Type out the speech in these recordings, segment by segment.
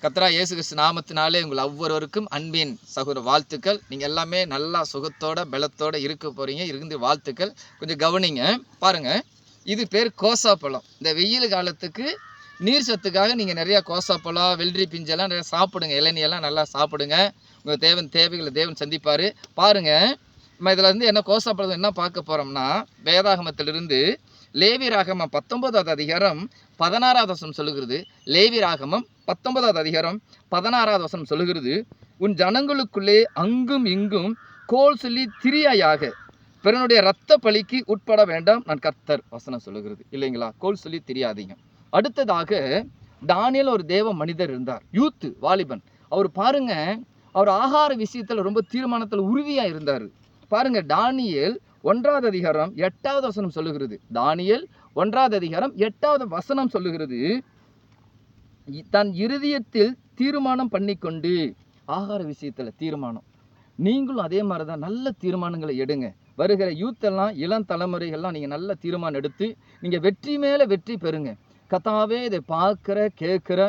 கர்த்தராகிய இயேசு கிறிஸ்து நாமத்தினாலே உங்கள் ஒவ்வொருவருக்கும் அன்பின் சகோதர வாழ்த்துக்கள். நீங்கள் எல்லாமே நல்லா சுகத்தோட பலத்தோட இருக்க போகிறீங்க. இருந்து வாழ்த்துக்கள். கொஞ்சம் கவனிங்க. பாருங்கள், இது பேர் கோசாப்பழம். இந்த வெயில் காலத்துக்கு நீர் சத்துக்காக நீங்கள் நிறையா கோசாப்பழம், வெள்ளரி பிஞ்செல்லாம் நிறையா சாப்பிடுங்க. இளநியெல்லாம் நல்லா சாப்பிடுங்க. உங்கள் தேவைகளை தேவன் சந்திப்பார். பாருங்கள், நம்ம இதில் வந்து என்ன கோசாப்பழம் என்ன பார்க்க போகிறோம்னா, வேதாகமத்திலிருந்து லேவி ராகமம் 19வது அதிகாரம் 16வது வசனம் சொல்லுகிறது. லேவி ராகமம் 19வது அதிகாரம் 16வது வசனம் சொல்லுகிறது, உன் ஜனங்களுக்குள்ளே அங்கும் இங்கும் கோல் சொல்லி திரியாயாக பிறனுடைய இரத்த பலிக்கு உட்பட வேண்டாம், நான் கர்த்தர். வசனம் சொல்லுகிறது இல்லைங்களா? கோல் சொல்லி திரியாதீங்க. அடுத்ததாக தானியேல் ஒரு தேவ மனிதர் இருந்தார், யூத்து வாலிபன். அவர் பாருங்க, அவர் ஆகார விஷயத்தில் ரொம்ப தீர்மானத்தில் உறுதியாக இருந்தார். பாருங்க, தானியேல் 1வது அதிகாரம் 8வது வசனம் சொல்லுகிறது. தானியேல் 1வது அதிகாரம் 8வது வசனம் சொல்லுகிறது, தன் இருதயத்தில் தீர்மானம் பண்ணிக்கொண்டு. ஆகார விஷயத்தில் தீர்மானம். நீங்களும் அதே மாதிரி தான் நல்ல தீர்மானங்களை எடுங்க. வருகிற யூத்தெல்லாம், இளம் தலைமுறைகள்லாம் நீங்கள் நல்ல தீர்மானம் எடுத்து நீங்கள் வெற்றி மேலே வெற்றி பெறுங்க. கர்த்தாவே, இதை பார்க்குற கேட்குற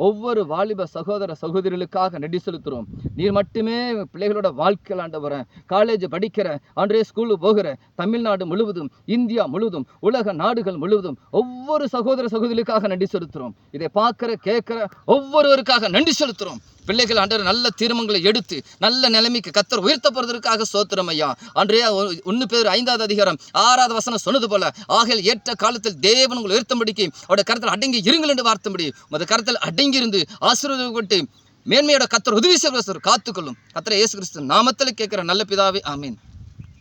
ஒவ்வொரு வாலிப சகோதர சகோதரிகளுக்காக நன்றி செலுத்துகிறோம். நீர் மட்டுமே பிள்ளைகளோட வாழ்க்கையில் ஆண்டவரேன், காலேஜ் படிக்கிற, அன்றே ஸ்கூலுக்கு போகிற தமிழ்நாடு முழுவதும், இந்தியா முழுவதும், உலக நாடுகள் முழுவதும் ஒவ்வொரு சகோதர சகோதரிகளுக்காக நன்றி செலுத்துகிறோம். இதை பார்க்குற கேட்குற ஒவ்வொருவருக்காக நன்றி செலுத்துகிறோம். பிள்ளைகள் ஆண்டவர் நல்ல தீர்மானங்களை எடுத்து நல்ல நிலைமைக்கு கர்த்தர் உயர்த்தப்படுவதற்காக ஸ்தோத்திரம் ஐயா. அன்றைய 1 பேதுரு 5வது அதிகாரம் 6வது வசனம் சொன்னது போல, ஆகையால் ஏற்ற காலத்தில் தேவன் உங்களை உயர்த்தும்படிக்கு அவருடைய கருத்தில் அடங்கி இருங்கள் என்று வார்த்தைப்படி உமது கருத்தில் அடங்கி இருந்து ஆசீர்வாதப்பட்டு மேன்மையோட கர்த்தர் உதவி செய்வார். காத்துக்கொள்ளும். கர்த்தர் இயேசு கிறிஸ்து நாமத்தில் கேட்கிற நல்ல பிதாவே, ஆமீன்.